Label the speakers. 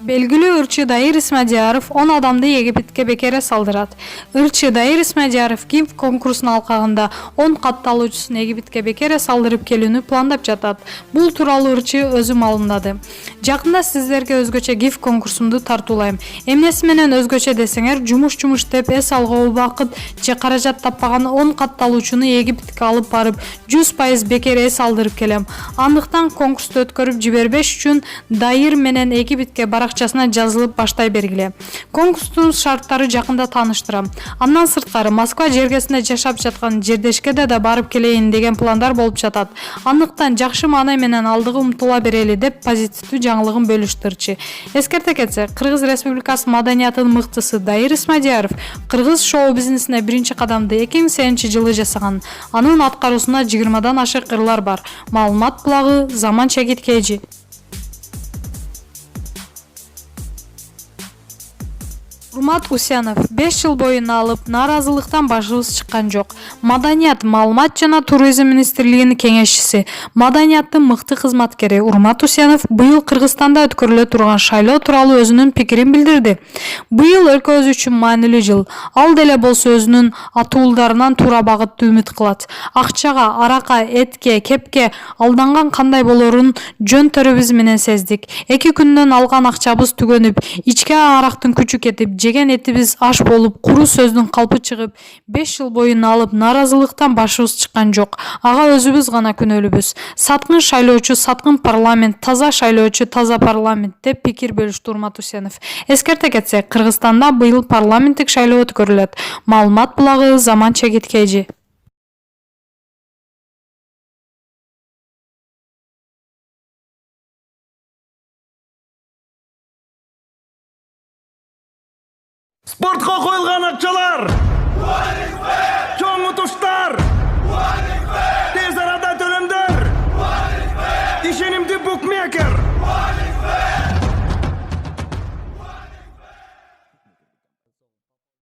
Speaker 1: Белгилүү ырчы Дайыр Исмадияров 10 адамды Египетке бекере салдырат. Ырчы Дайыр Исмадияров ГИФ конкурсунун алкагында 10 катталуучусун Египетке бекере салдырып келүүнү пландап жатат. Бул тууралуу ырчы өзү маалымдады. Жакында сиздерге өзгөчө ГИФ конкурсумду тартуулайм. Эмнеси менен өзгөчө десеңер, жумуш деп эс алган убакыт же каражат таппаган 10 катталуучуну Египетке алып барып 100% бекере эс алдырып келем. Андыктан конкурсту өткөрүп жибербеш үчүн Дайыр менен Египетке баракчасына жазылып баштай бергиле. Конкурстун шарттары жакында тааныштырам. Андан сырткары Москва жергесинде жашап жаткан жердешкеде да барып келейин деген пландар болуп жатат. Андыктан жакшы маанай менен алдыга умтула берели деп позитивдүү жаңылыгын бөлүштүрчү. Эскерте кетсек, Кыргыз Республикасы маданиятынын мыктысы Дайыр Исмадияров кыргыз шоу-бизнесине биринчи кадамды 2008-жылы жасаган. Анын аткаруусунда 20дан ашык ырлар бар. Маалымат булагы Заман Чегиткежи. Урмат Усянов 5 жыл боюна алып нааразылыктан башыбыз чыккан жок. Маданият, маалымат жана туризм министрлигинин кеңешчиси, маданияттын мыкты кызматкери Урмат Усянов быйыл Кыргызстанда өткөрүлө турган шайлоо тууралуу өзүнүн пикирин билдирди. Быйыл өлкөбүз үчүн маанилүү жыл. Ал деле болсо өзүнүн атуулдарынан туура багытты үмүт кылат. Акчага, арака, этке, кепке алданган кандай болорун жөн төрөбүз менен сездик. 2 күндөн алган акчабыз түгөнүп, ичке арактын күчү кетип, жеген этибиз аш болуп, куру сөздүн калпы чыгып, 5 жыл боюна алып нааразылыктан башыбыз чыккан жок. Ага өзүбүз гана күнөөлүүбүз. Саткын шайлоочу, саткын парламент, таза шайлоочу, таза парламент деп пикир бөлүштү Урмат Усянов. Эскерте кетсек, Кыргызстанда быйыл парламенттик шайлоо өткөрүлөт. Маалымат булагы Заман Чегиткежи.
Speaker 2: Спортқа қойылған ақшалар